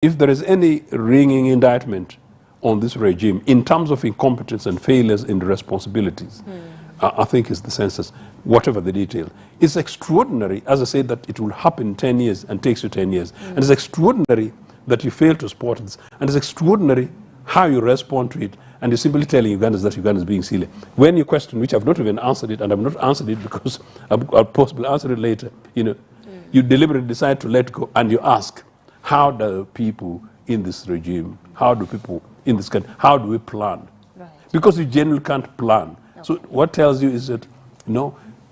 if there is any ringing indictment on this regime in terms of incompetence and failures in the responsibilities, I think is the census, whatever the detail. It's extraordinary, as I said, that it will happen in 10 years and takes you 10 years. And it's extraordinary that you fail to spot this. And it's extraordinary how you respond to it. And you're simply telling Ugandans that Uganda is being silly. When you question, which I've not even answered it, and I've not answered it because I'll possibly answer it later, you deliberately decide to let go and you ask, how do people in this regime, how do people in this country, how do we plan? Right. Because you generally can't plan. Okay. So what tells you is that,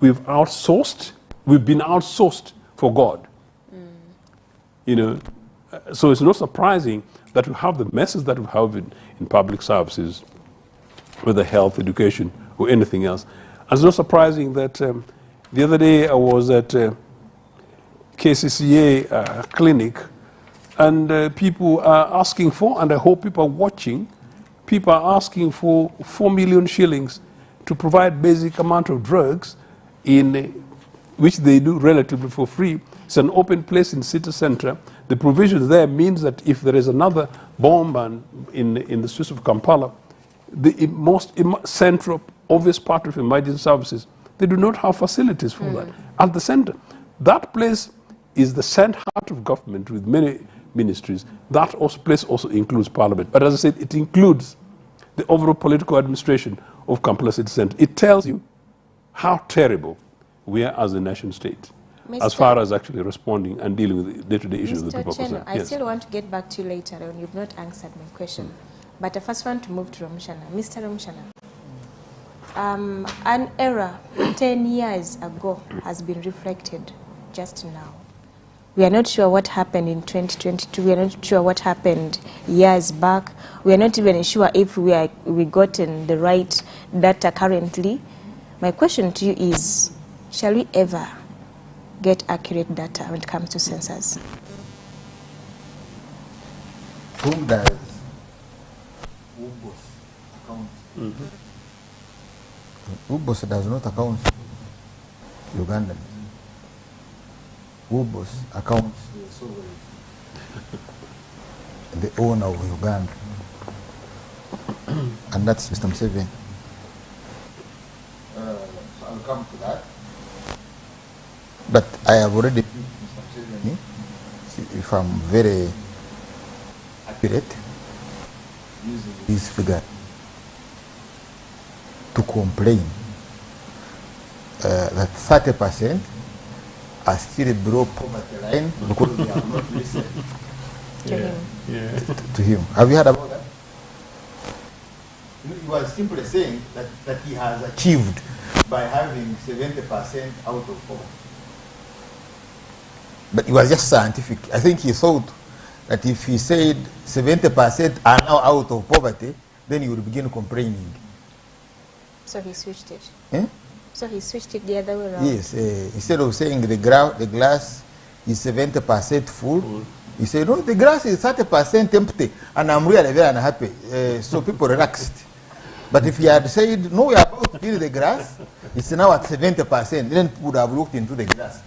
we've outsourced, we've been outsourced for God. So it's not surprising that we have the messes that we have in public services, whether health, education, or anything else. And it's not surprising that the other day I was at KCCA clinic, and people are asking for, and I hope people are watching, people are asking for 4 million shillings to provide basic amount of drugs, which they do relatively for free. It's an open place in city center. The provisions there means that if there is another bomb in the streets of Kampala, the most central, obvious part of emergency services, they do not have facilities for that. At the center, that place is the center heart of government with many ministries. That place also includes parliament. But as I said, it includes the overall political administration of Kampala City Center. It tells you how terrible we are as a nation state, as far as actually responding and dealing with the day-to-day issues of the people concerned. I still want to get back to you later on. You've not answered my question. But I first want to move to Ramshana. Mr. Ramshana, an error 10 years ago has been reflected just now. We are not sure what happened in 2022. We are not sure what happened years back. We are not even sure if we gotten the right data currently. My question to you is, shall we ever get accurate data when it comes to census? Whom does Ubos account? Ubos does not account Ugandans. Ubos accounts the sovereign, the owner of Uganda, and that's Mr. Museveni. So I'll come to that. But I have already Mr. Museveni, if I'm very accurate, using this figure to complain that 30% are still below poverty line because they have not listened to him. Have you heard about that? He was simply saying that he has achieved by having 70% out of poverty. But it was just scientific. I think he thought that if he said 70% are now out of poverty, then he would begin complaining. So he switched it. Eh? So he switched it the other way around. Yes, instead of saying the glass is 70% full, he said, no, the glass is 30% empty, and I'm really very unhappy. So people relaxed. But if he had said, no, we are about to fill the glass, it's now at 70%, then people would have looked into the glass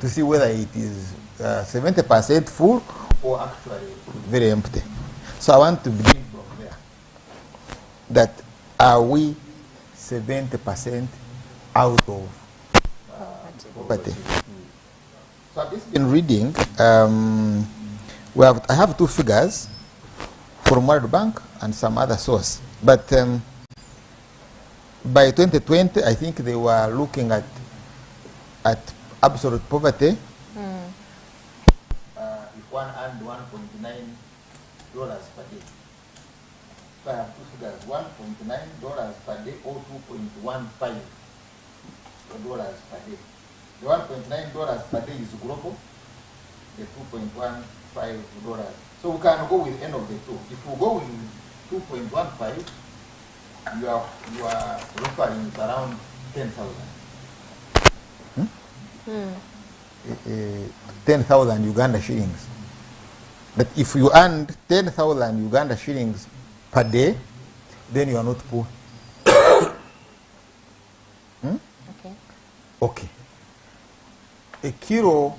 to see whether it is 70% full or actually very empty. So I want to begin from there. That are we 70% out of poverty? So I've just been reading. I have two figures from World Bank and some other source. But by 2020, I think they were looking at absolute poverty. If one earned $1.9 per day. So I have two figures, $1.9 per day or $2.15 per day. The $1.9 per day is global, the $2.15. So we can go with any of the two. If we go with 2.15, you are referring to around 10,000. 10,000 Uganda shillings. But if you earn 10,000 Uganda shillings per day, then you are not poor. Okay. A kilo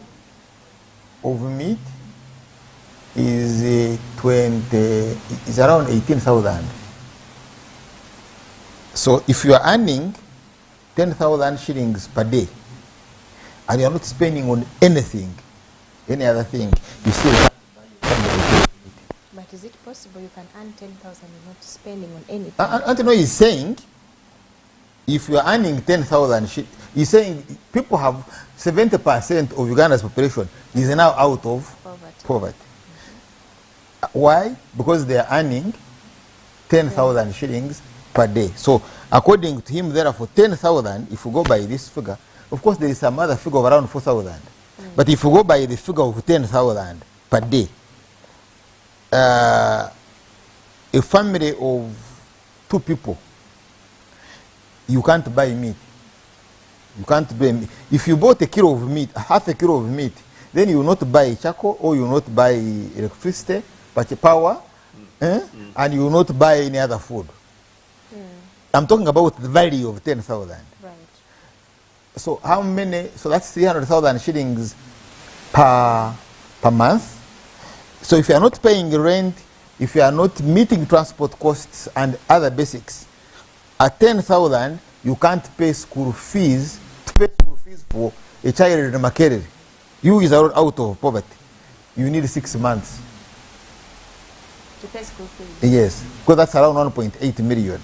of meat is is around 18,000. So if you are earning 10,000 shillings per day, and you are not spending on anything, any other thing, you still have to buy. But is it possible you can earn 10,000 and not spending on anything? Antonio is saying, if you are earning 10,000, he's saying people have 70% of Uganda's population is now out of poverty. Why? Because they are earning 10,000 shillings per day. So according to him, therefore, 10,000, if you go by this figure, of course there is some other figure of around 4,000. But if you go by the figure of 10,000 per day, a family of 2 people, you can't buy meat. You can't buy meat. If you bought a kilo of meat, half a kilo of meat, then you will not buy charcoal, or you will not buy electricity, but power, and you will not buy any other food. I'm talking about the value of 10,000. Right. So how many? So that's 300,000 shillings per month. So if you are not paying rent, if you are not meeting transport costs and other basics, at 10,000 you can't pay school fees. To pay school fees for a child in Makerere, you is out of poverty. You need 6 months. To pay school fees? Yes, because that's around 1.8 million.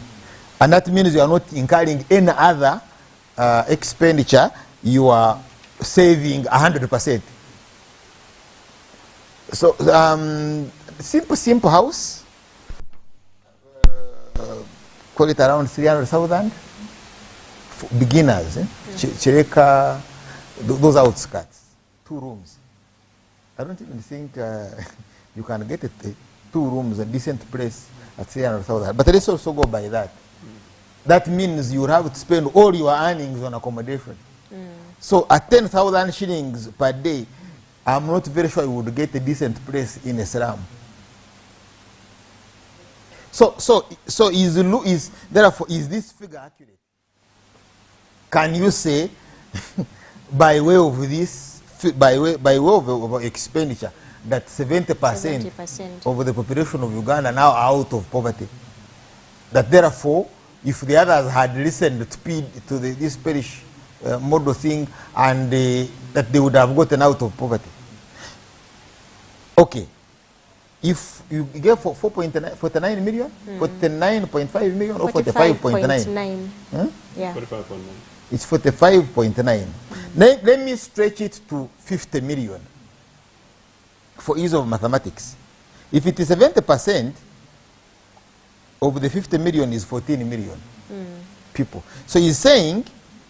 And that means you are not incurring any other expenditure. You are saving 100%. So, simple house, call it around 300,000 for beginners. Chireka, those outskirts, 2 rooms. I don't even think you can get 2 rooms, a decent place at 300,000. But let's also go by that. That means you would have to spend all your earnings on accommodation. So at 10,000 shillings per day, I'm not very sure you would get a decent place in a slum. So therefore, is this figure accurate? Can you say, by way of this, by way of expenditure, that 70% of the population of Uganda now are out of poverty? That therefore, if the others had listened to this parish model thing, and that they would have gotten out of poverty. Okay, if you get 49 million, 49.5 million, or 45.9? Yeah. 45.9. It's 45.9. Let me stretch it to 50 million for ease of mathematics. If it is 70%, of the 50 million is 14 million people. So he's saying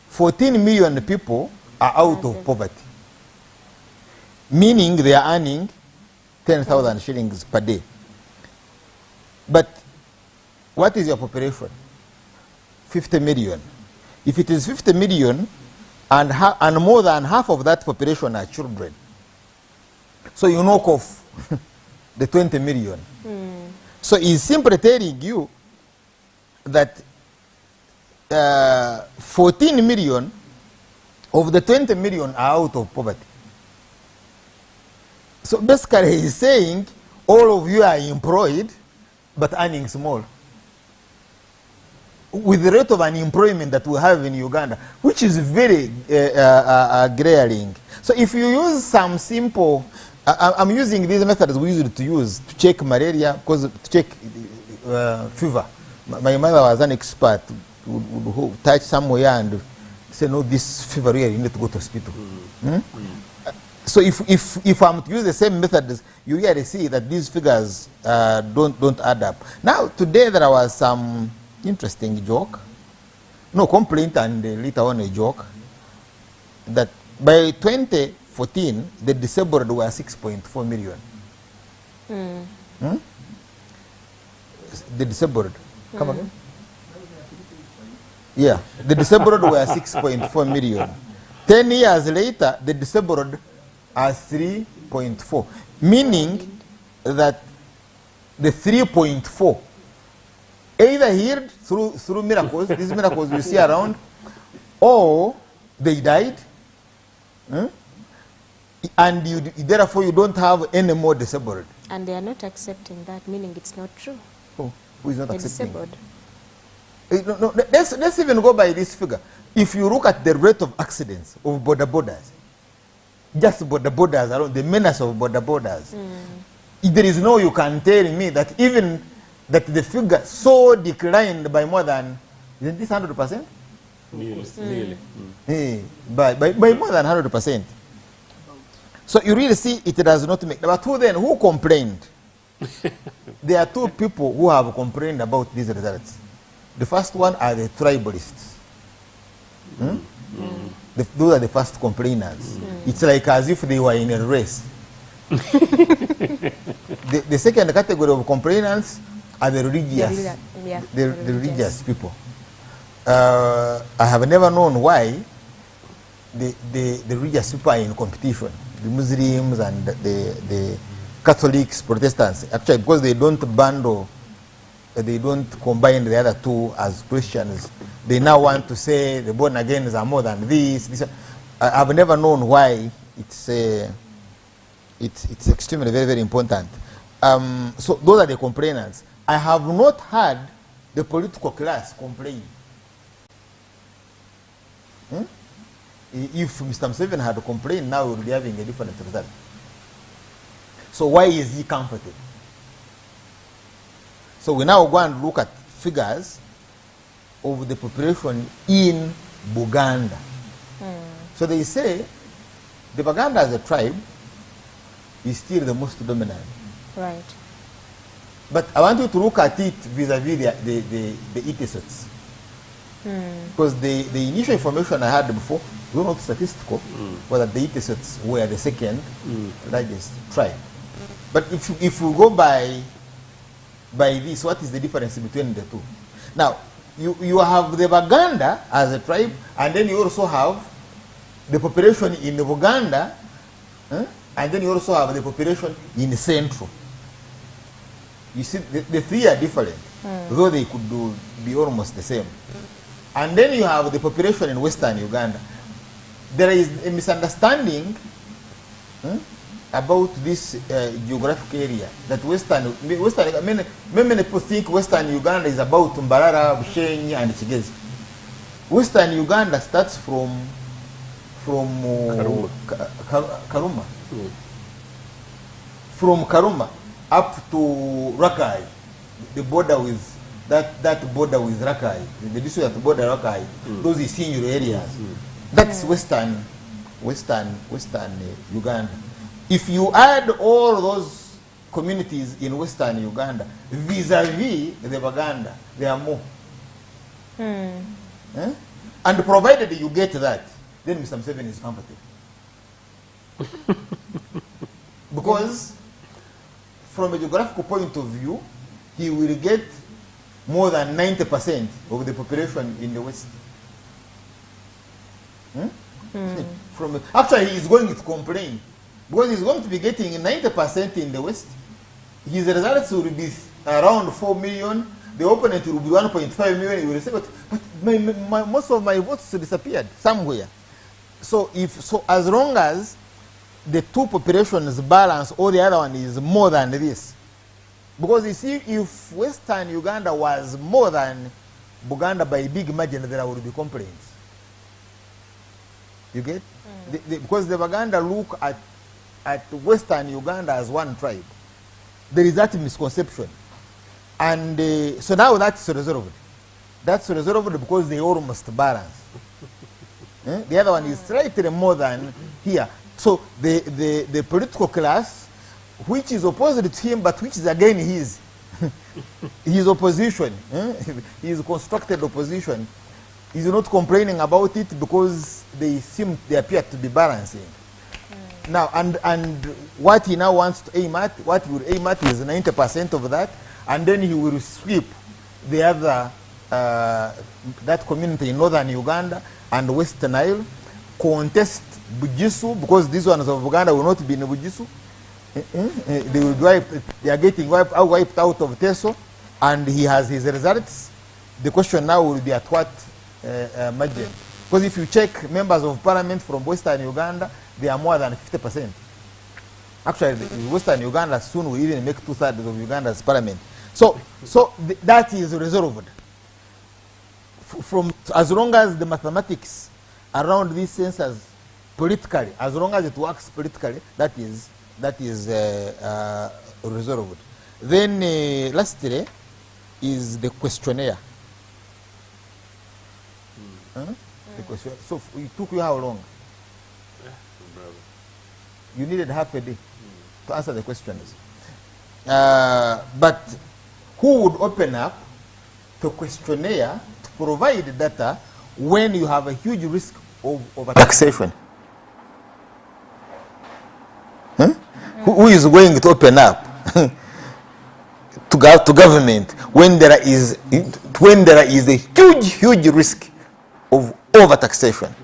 14 million people are out of poverty, meaning they are earning 10,000 shillings per day. But what is your population? 50 million. If it is 50 million, and more than half of that population are children, so you knock off the 20 million. So he's simply telling you that 14 million of the 20 million are out of poverty. So basically he's saying all of you are employed but earning small. With the rate of unemployment that we have in Uganda, which is very glaring. So if you use some simple, I'm using these methods we used to use to check malaria, because to check fever. My mother was an expert who touch somewhere and say, no, this fever here, you need to go to hospital. So if I'm to use the same methods, you really see that these figures don't add up. Now today there was some interesting joke, no complaint, and later on a joke, that by 2014 the disabled were 6.4 million. The disabled, come again? Yeah, the disabled were 6.4 million. 10 years later, the disabled are 3.4, meaning that the 3.4 either healed through miracles, these miracles you see around, or they died, and therefore you don't have any more disabled. And they are not accepting that, meaning it's not true. Oh, who is not The accepting? disabled. No, let's even go by this figure. If you look at the rate of accidents of border borders, just border borders alone, the menace of border borders, there is no you can tell me that even that the figure so declined by more than, isn't this 100%? Nearly. By more than 100%. So you really see it does not make. But who complained? There are two people who have complained about these results. The first one are the tribalists. Those are the first complainers. It's like as if they were in a race. The second category of complainants are the religious, the religious people. I have never known why the religious people are in competition. The Muslims and the Catholics, Protestants, actually because they don't bundle, they don't combine the other two as Christians. They now want to say the born agains are more than this. I've never known why it's extremely very, very important. So those are the complainants. I have not heard the political class complain. If Mr. Museveni had complained, now we would be having a different result. So why is he comforted? So we now go and look at figures of the population in Buganda. So they say the Baganda as a tribe is still the most dominant. Right. But I want you to look at it vis-a-vis the Itisots. Because the initial information I had before, though not statistical, was that the Itisots were the second largest tribe. But if we go by this, what is the difference between the two? Now, you have the Baganda as a tribe, and then you also have the population in Buganda, and then you also have the population in Central. You see, the three are different, though they could be almost the same. And then you have the population in Western Uganda. There is a misunderstanding about this geographic area, that many people think Western Uganda is about Mbarara, Bushenyi, and Kigezi. Western Uganda starts from Karuma. From Karuma up to Rakai, the border with that border with Rakai, the district that border Rakai, those are senior areas. That's Western Uganda. If you add all those communities in Western Uganda vis-a-vis the Baganda, there are more. And provided you get that, then Mr. Museveni is comfortable. Because from a geographical point of view, he will get more than 90% of the population in the West. Actually, he is going to complain, because he's going to be getting 90% in the West. His results will be around 4 million. The opponent will be 1.5 million. He will say, but most of my votes disappeared somewhere. So as long as the two populations balance, or the other one is more than this. Because you see, if Western Uganda was more than Buganda by a big margin, there would be complaints. You get? Because the Baganda look at Western Uganda as one tribe. There is that misconception. And so now that's resolved. That's resolved because they almost balance. The other one is slightly more than here. So the political class, which is opposed to him, but which is again his opposition, his constructed opposition, is not complaining about it because they appear to be balancing. Now, and what he now wants to aim at, what he will aim at is 90% of that, and then he will sweep the other, that community in northern Uganda and West Nile, contest Bugisu, because these ones of Uganda will not be in Bugisu. They will they are getting wiped out of Teso, and he has his results. The question now will be at what margin? Because if you check members of parliament from Western Uganda, they are more than 50%. Actually, Western Uganda soon will even make 2/3 of Uganda's parliament. So that is resolved. From as long as the mathematics around these census politically, as long as it works politically, that is resolved. Then lastly is the questionnaire. The question. So it took you how long? You needed half a day to answer the questions. But who would open up the questionnaire to provide data when you have a huge risk of taxation? Who is going to open up to government when there is a huge risk of over-taxation?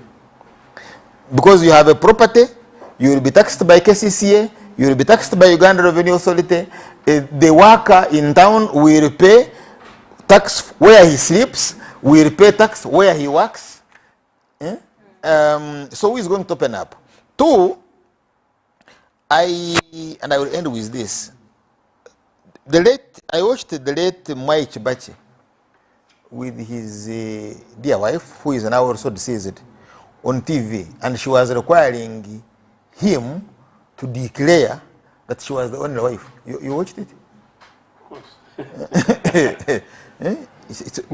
Because you have a property, you will be taxed by KCCA, you will be taxed by Uganda Revenue Authority. The worker in town will pay tax where he sleeps, will pay tax where he works. So who is going to open up? Two, I will end with this. I watched the late Mwai Chibachi with his dear wife, who is now also deceased, on TV, and she was requiring him to declare that she was the only wife. You watched it? Of course.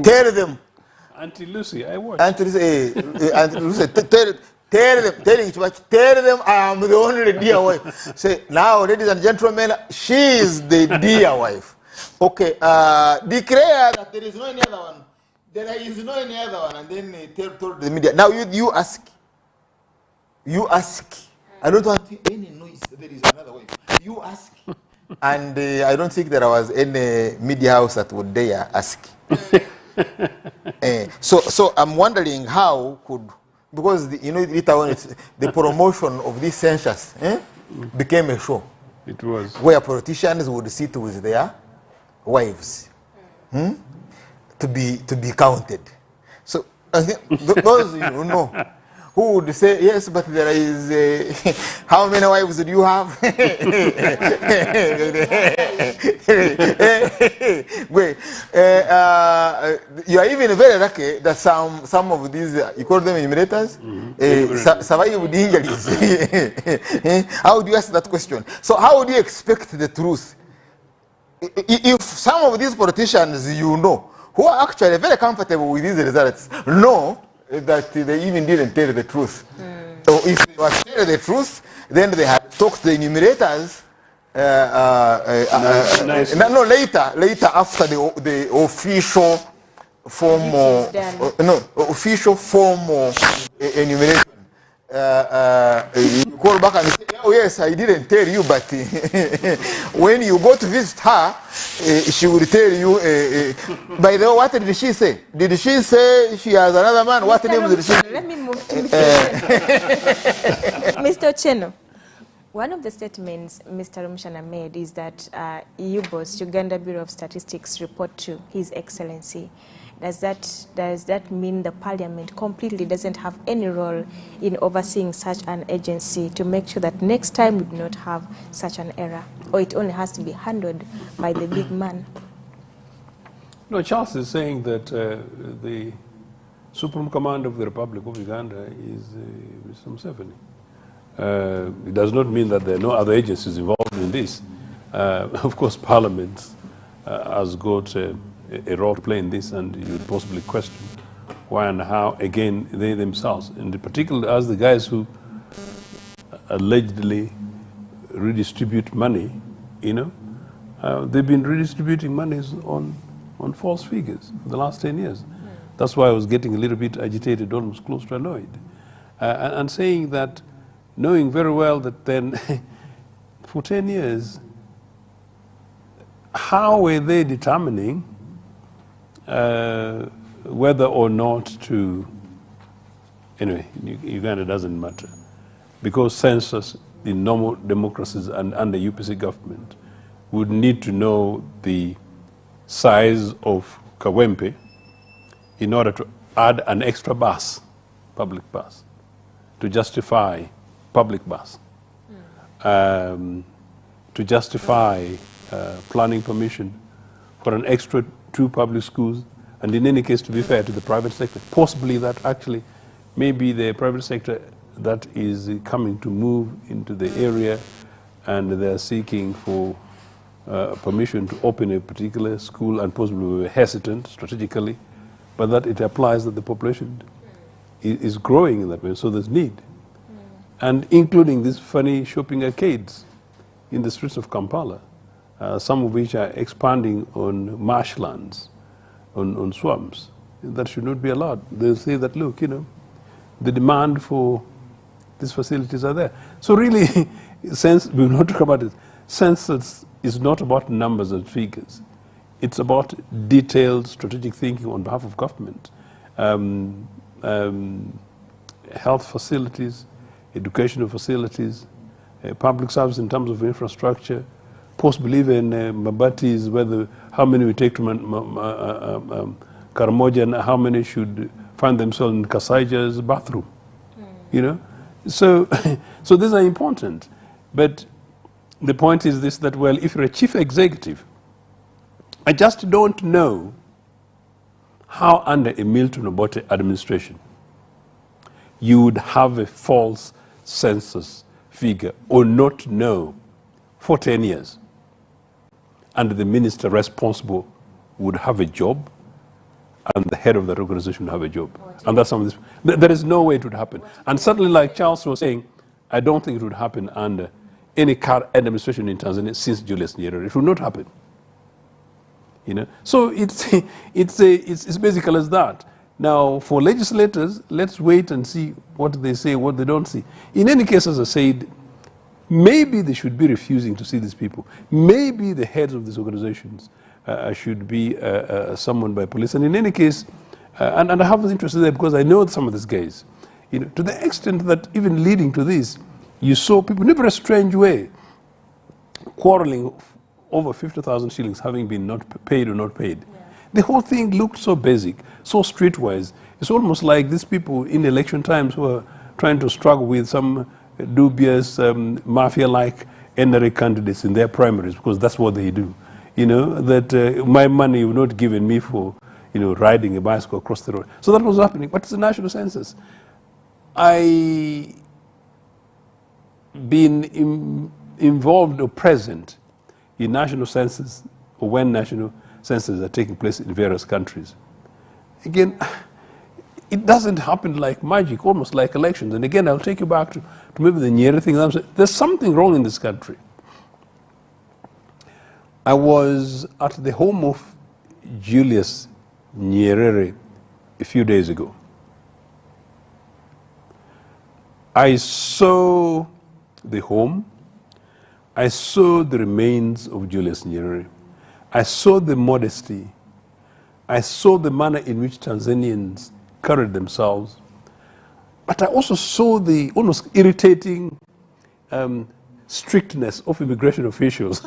Tell them. Auntie Lucy, I watched. Auntie Lucy, tell them I am the only dear wife. Say, now, ladies and gentlemen, she is the dear wife. Okay, declare that there is no any other one. There is no any other one, and then told the media. Now you ask. You ask. I don't want any noise. There is another way. You ask. And I don't think there was any media house that would dare ask. So I'm wondering how could, because later on the promotion of this census became a show. It was. Where politicians would sit with their wives to be counted. So I think those who would say, yes, but there is, how many wives do you have? Wait, you are even very lucky that some of these, you call them enumerators, survive with injuries. How do you ask that question? So how do you expect the truth? If some of these politicians who are actually very comfortable with these results, know that they even didn't tell the truth. So if they were telling the truth, then they had talked to the enumerators later after the official formal enumeration. You call back and say, oh yes, I didn't tell you, but when you go to visit her, she will tell you, by the way, what did she say? Did she say she has another man? What name did she say? Let me move to Mr. Ocheno. One of the statements Mr. Rumshana made is that Ubos, Uganda Bureau of Statistics, report to His Excellency. Does that mean the Parliament completely doesn't have any role in overseeing such an agency to make sure that next time we do not have such an error, or it only has to be handled by the big man? No, Charles is saying that the Supreme Command of the Republic of Uganda is Mr. Museveni. It does not mean that there are no other agencies involved in this. Of course, Parliament has got a role to play in this, and you would possibly question why and how, again, they themselves, and particularly as the guys who allegedly redistribute money, they've been redistributing monies on false figures for the last 10 years. That's why I was getting a little bit agitated, almost close to annoyed, and saying that, knowing very well that then for 10 years, how were they determining whether or not to, anyway, Uganda doesn't matter, because census in normal democracies and under UPC government would need to know the size of Kawempe in order to add an extra bus, public bus, to justify public bus. to justify planning permission for an extra 2 public schools, and in any case, to be fair to the private sector, possibly that actually maybe the private sector that is coming to move into the area and they're seeking for permission to open a particular school, and possibly we were hesitant strategically, but that it applies that the population is growing in that way, so there's need. And including these funny shopping arcades in the streets of Kampala, some of which are expanding on marshlands, on swamps, that should not be allowed. They'll say that, look, you know, the demand for these facilities are there. So really, since we will not talk about it, census is not about numbers and figures. It's about detailed strategic thinking on behalf of government. Health facilities, educational facilities, public service in terms of infrastructure, possibly even Mabatis, whether how many we take to Karamoja and how many should find themselves in Kasaija's bathroom, you know. So, so these are important. But the point is this, that, well, if you're a chief executive, I just don't know how under a Milton Obote administration you would have a false census figure or not know for 10 years. And the minister responsible would have a job, and the head of that organization would have a job. And that's some of this. There is no way it would happen. And certainly, like Charles was saying, I don't think it would happen under any current administration in Tanzania since Julius Nyerere. It would not happen. You know? So it's basically as that. Now, for legislators, let's wait and see what they say, what they don't see. In any case, as I said, maybe they should be refusing to see these people. Maybe the heads of these organizations should be summoned by police. And in any case, and I have an interest in that because I know some of these guys. You know, to the extent that even leading to this, you saw people in a very strange way quarreling over 50,000 shillings having been not paid or not paid. Yeah. The whole thing looked so basic, so streetwise. It's almost like these people in election times who are trying to struggle with some dubious mafia-like NRA candidates in their primaries, because that's what they do. You know, that my money you not given me for, you know, riding a bicycle across the road. So that was happening. But it's a national census. I been involved or present in national census, or when national censuses are taking place in various countries. Again, it doesn't happen like magic, almost like elections. And again, I'll take you back to maybe the Nyerere thing. There's something wrong in this country. I was at the home of Julius Nyerere a few days ago. I saw the home. I saw the remains of Julius Nyerere. I saw the modesty. I saw the manner in which Tanzanians carried themselves. But I also saw the almost irritating strictness of immigration officials.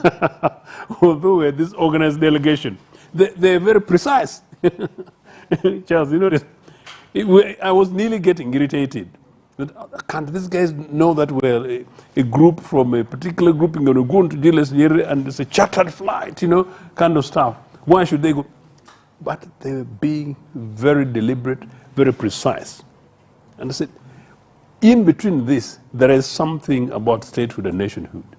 Although we had this organized delegation, they're very precise. Charles, you notice? I was nearly getting irritated. Can't these guys know that we're a group from a particular grouping going to go into Julius Nyerere and it's a chartered flight, you know, kind of stuff. Why should they go? But they were being very deliberate, very precise. And I said, in between this, there is something about statehood and nationhood.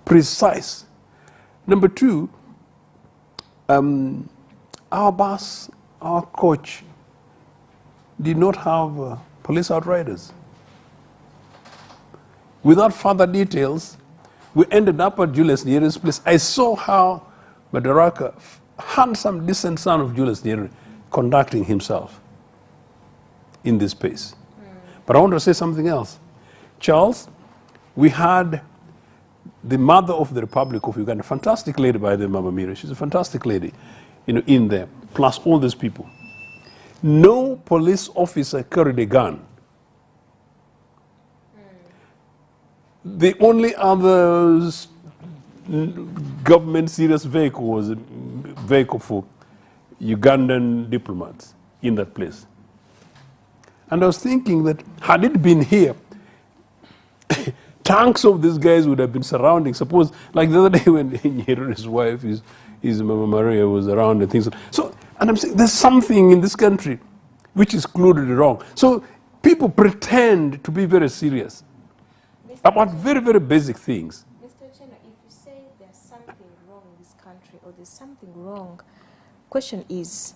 Precise. Number two, our bus, our coach, did not have police outriders. Without further details, we ended up at Julius Nyerere's place. I saw how Madaraka, handsome, decent son of Julius Nyerere, conducting himself in this space. But I want to say something else. Charles, we had the mother of the Republic of Uganda, fantastic lady by the name Mama Mira. She's a fantastic lady, you know, in there, plus all these people. No police officer carried a gun. The only other government serious vehicle was a vehicle for Ugandan diplomats in that place. And I was thinking that had it been here, tanks of these guys would have been surrounding. Suppose, like the other day when his wife, his Mama Maria was around and things. So, and I'm saying there's something in this country which is clearly wrong. So people pretend to be very serious about very, very basic things. Mr. Chena, if you say there's something wrong in this country or there's something wrong, question is,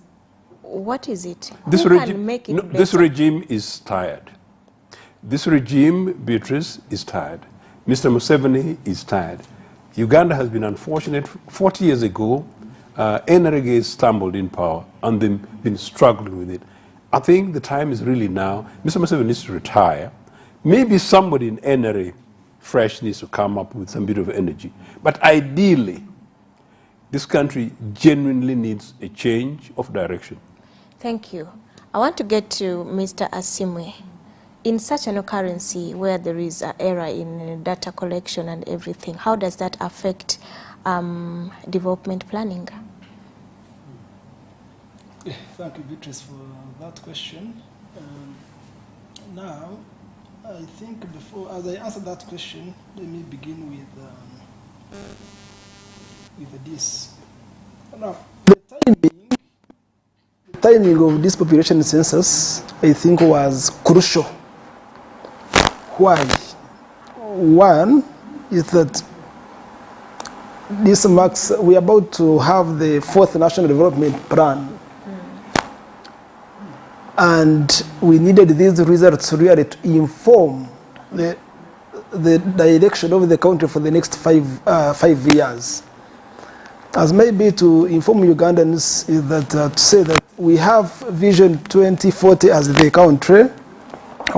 what is it? This Who regime, can make it no, better? this regime is tired. This regime, Beatrice, is tired. Mr. Museveni is tired. Uganda has been unfortunate. 40 years ago, NRA stumbled in power and they've been struggling with it. I think the time is really now. Mr. Museveni needs to retire. Maybe somebody in NRA fresh needs to come up with some bit of energy. But ideally, this country genuinely needs a change of direction. Thank you. I want to get to Mr. Asimwe. In such an occurrence where there is an error in data collection and everything, how does that affect development planning? Thank you, Beatrice, for that question. Now, I think before, as I answer that question, let me begin with this. Now, the timing of this population census, I think, was crucial. Why? One is that this marks, we are about to have the 4th National Development Plan. And we needed these results really to inform the direction of the country for the next 5 years. As maybe to inform Ugandans is that to say that we have Vision 2040 as the country,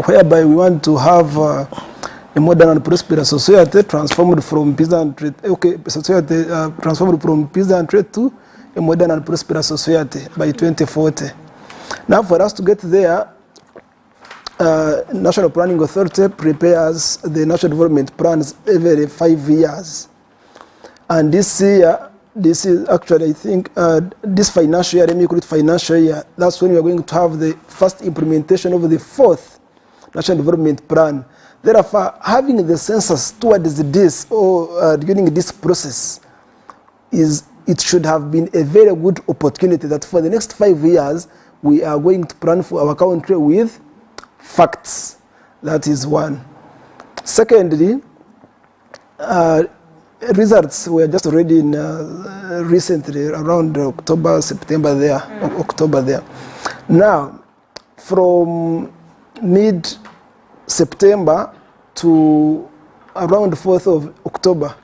whereby we want to have a modern and prosperous society transformed from peasant trade, transformed from peasant trade to a modern and prosperous society by 2040. Now, for us to get there, National Planning Authority prepares the national development plans every 5 years. And this year, this is actually, I think, this financial year, let me call it financial year, that's when we are going to have the first implementation of the 4th National Development Plan. Therefore, having the census towards this or during this process, it should have been a very good opportunity that for the next 5 years, we are going to plan for our country with facts. That is one. Secondly, results were just already in recently around October, September there, October there. Now, from mid-September to around 4th of October,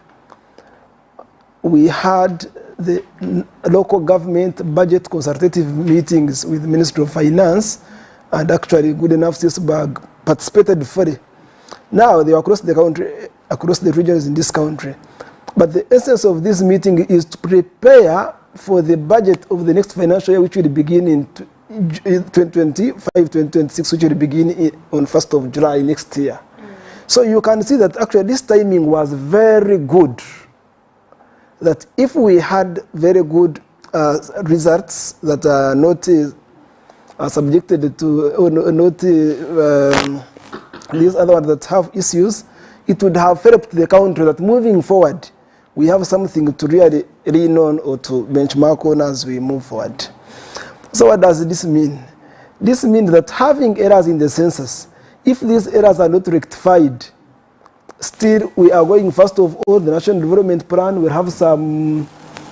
we had the local government budget consultative meetings with the Ministry of Finance, and actually good enough CSBAG participated fully. Now they are across the country, across the regions in this country. But the essence of this meeting is to prepare for the budget of the next financial year, which will begin in 2025-2026, which will begin on 1st of July next year. So you can see that actually this timing was very good. That if we had very good results that are not subjected to, or not these other ones that have issues, it would have helped the country that moving forward, we have something to really lean on or to benchmark on as we move forward. So what does this mean? This means that having errors in the census, if these errors are not rectified, still we are going, first of all, the National Development Plan will have some,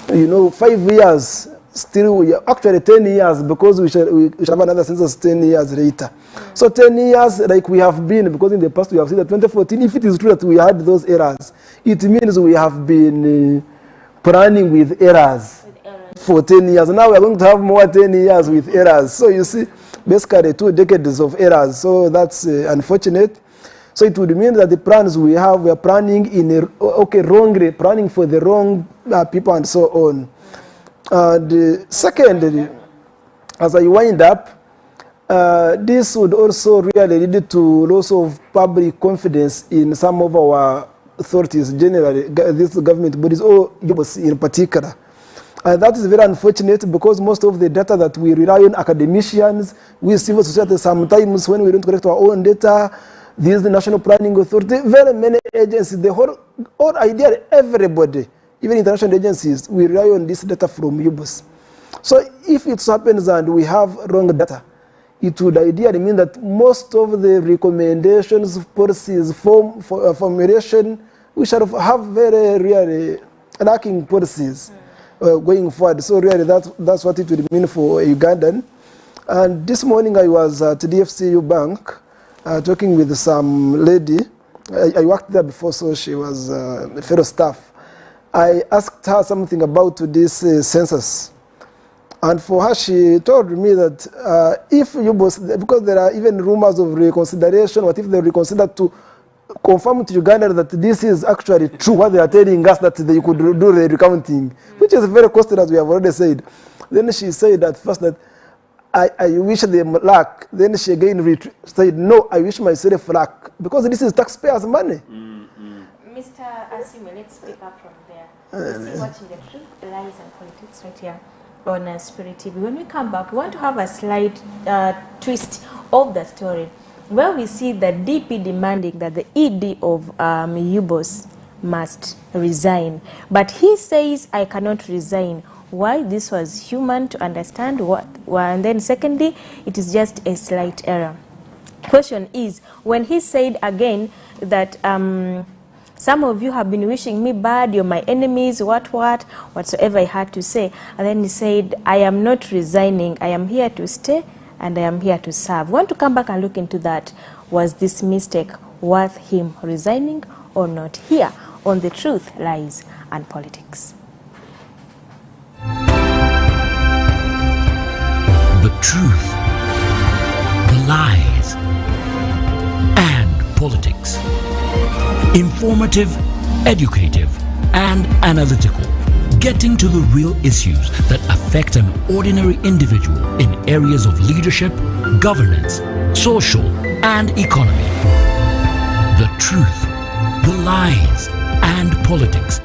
5 years, still we are actually 10 years, because we shall have another census 10 years later. So 10 years, like we have been, because in the past we have seen that 2014, if it is true that we had those errors, it means we have been planning with errors for 10 years. Now we are going to have more 10 years with errors. So you see, basically 2 decades of errors. So that's unfortunate. So it would mean that the plans we have, we are planning in wrongly, planning for the wrong people and so on. Secondly, as I wind up, this would also really lead to loss of public confidence in some of our authorities, generally, these government bodies, or Ubos in particular. And that is very unfortunate, because most of the data that we rely on academicians, we civil society, sometimes when we don't collect our own data, This is the National Planning Authority, very many agencies, the whole idea, everybody, even international agencies, we rely on this data from Ubos. So if it happens and we have wrong data, it would ideally mean that most of the recommendations, policies, formulation, we shall have very really lacking policies going forward. So really that's what it would mean for a Ugandan. And this morning I was at the DFCU Bank talking with some lady. I worked there before, so she was a fellow staff. I asked her something about this census. And for her, she told me that if Ubos, because there are even rumors of reconsideration, what if they reconsider to confirm to Uganda that this is actually true, what they are telling us that they could do the recounting, which is very costly, as we have already said. Then she said at first that I wish them luck. Then she again said, no, I wish myself luck, because this is taxpayers' money. Mr. Asime, let's pick up from there. We're still watching The Truth, Lies and Politics right here on Spirit TV. When we come back, we want to have a slight twist of the story, where we see the DP demanding that the ED of Ubos must resign. But he says, I cannot resign. Why? This was human to understand. And then secondly, it is just a slight error. Question is, when he said again that some of you have been wishing me bad, you're my enemies, whatsoever he had to say. And then he said, I am not resigning. I am here to stay and I am here to serve. We want to come back and look into that. Was this mistake worth him resigning or not? Here on The Truth, Lies and Politics. The truth, the lies, and politics. Informative, educative, and analytical. Getting to the real issues that affect an ordinary individual in areas of leadership, governance, social, and economy. The truth, the lies, and politics